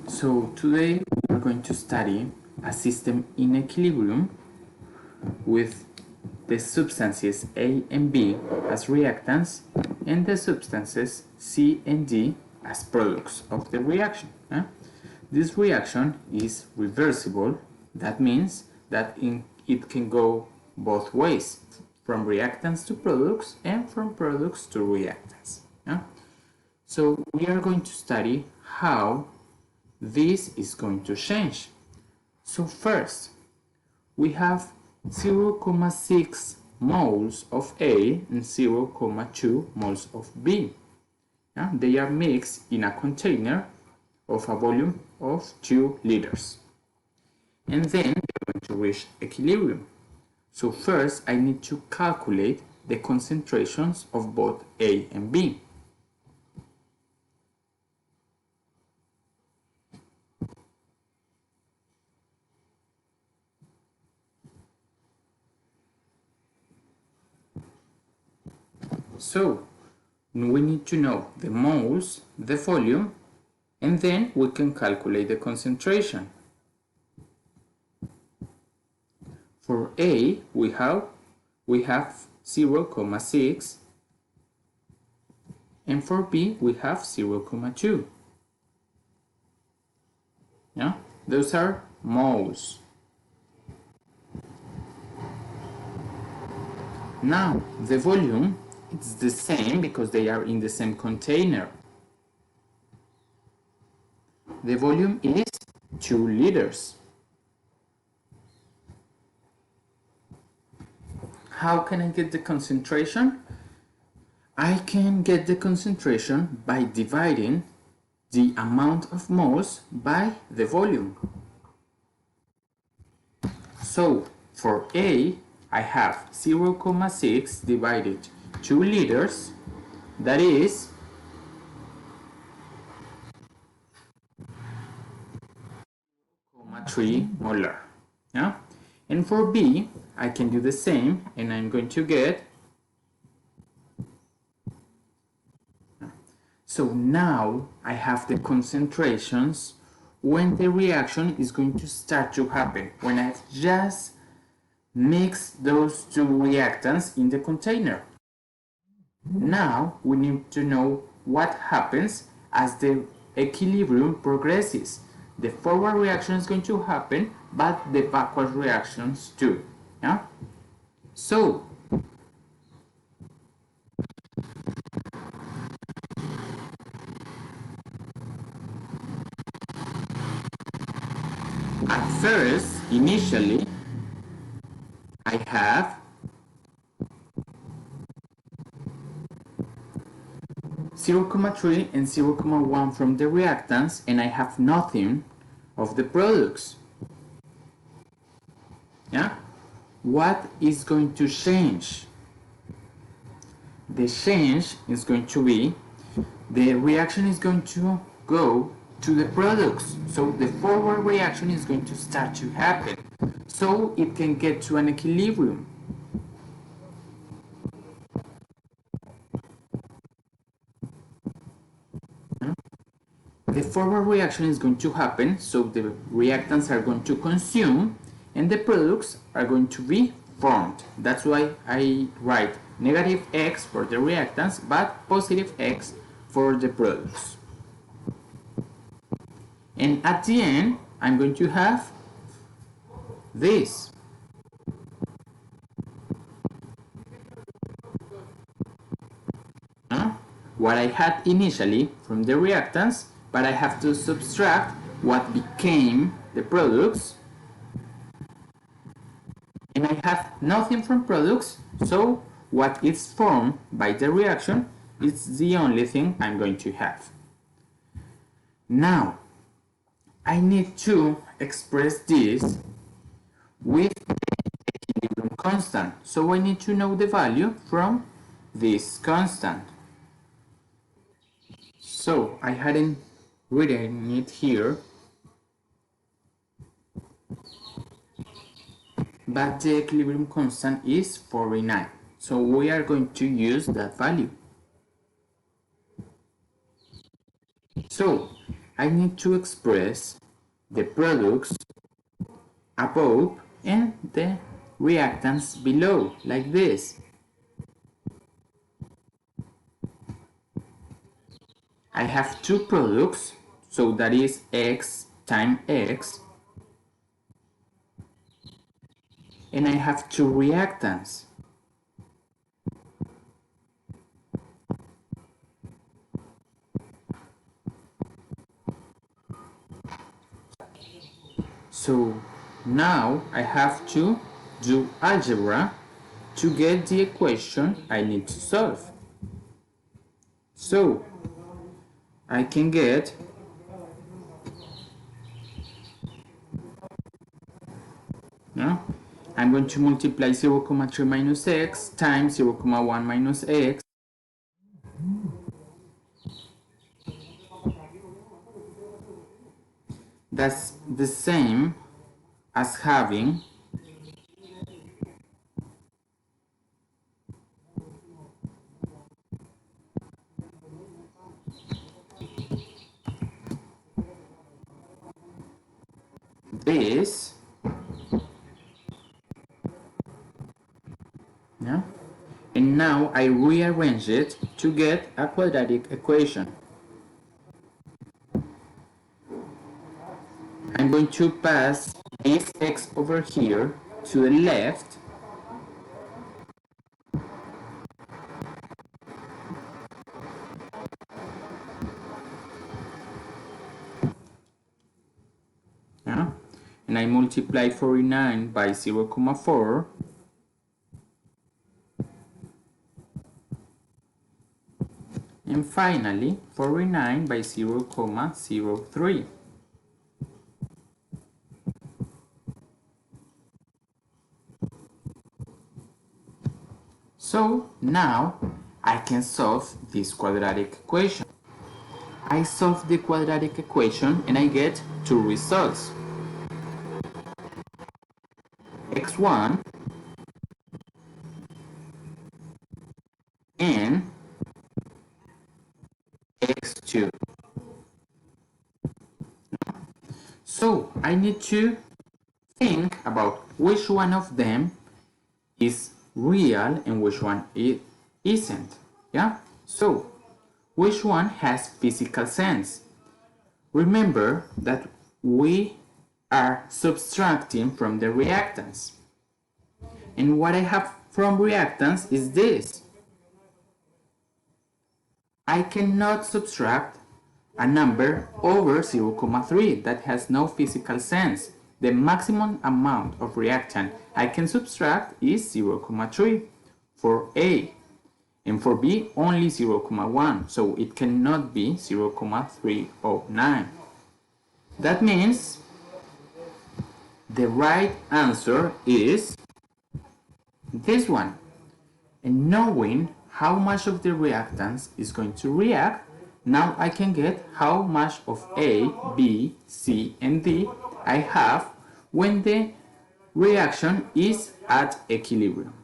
So today we're going to study a system in equilibrium with the substances A and B as reactants and the substances C and D as products of the reaction. This reaction is reversible. That means that it can go both ways, from reactants to products and from products to reactants. So we are going to study how this is going to change. So first, we have 0.6 moles of A and 0.2 moles of B. They are mixed in a container of a volume of 2 liters. And then they're going to reach equilibrium. So first, I need to calculate the concentrations of both A and B. So we need to know the moles, the volume, and then we can calculate the concentration. For A, we have 0.6, and for B, we have 0.2. Those are moles. Now, the volume, it's the same because they are in the same container. The volume is 2 liters. How can I get the concentration? I can get the concentration by dividing the amount of moles by the volume. So for A, I have 0.6 divided 2 liters, that is 0.3 molar. And for B, I can do the same, and I'm going to get. So now I have the concentrations when the reaction is going to start to happen, when I've just mixed those two reactants in the container. Now we need to know what happens as the equilibrium progresses. The forward reaction is going to happen, but the backward reactions too. So at first, initially, I have 0.3 and 0.1 from the reactants, and I have nothing of the products. What is going to change? The change is going to be the reaction is going to go to the products. So the forward reaction is going to start to happen, so it can get to an equilibrium. The forward reaction is going to happen, so the reactants are going to consume and the products are going to be formed. That's why I write negative X for the reactants but positive X for the products. And at the end, I'm going to have this. What I had initially from the reactants, but I have to subtract what became the products. And I have nothing from products, so what is formed by the reaction is the only thing I'm going to have. Now, I need to express this with the equilibrium constant. So I need to know the value from this constant. So I hadn't written it here, but the equilibrium constant is 49. So we are going to use that value. So I need to express the products above and the reactants below, like this. I have two products, so that is x times x, and I have two reactants. So now I have to do algebra to get the equation I need to solve. So I can get I'm going to multiply 0,3 minus x times 0,1 minus x. That's the same as having this, and now I rearrange it to get a quadratic equation. I'm going to pass this x over here to the left, and I multiply 49 by 0,4, and finally 49 by 0,03. So now I can solve this quadratic equation. I solve the quadratic equation and I get two results. x1 and x2. So I need to think about which one of them is real and which one it isn't. Yeah? So which one has physical sense? Remember that we are subtracting from the reactants. And what I have from reactants is this. I cannot subtract a number over 0,3 that has no physical sense. The maximum amount of reactant I can subtract is 0,3 for A, and for B only 0,1, so it cannot be 0,309. That means the right answer is this one. And knowing how much of the reactants is going to react, now I can get how much of A, B, C, and D I have when the reaction is at equilibrium.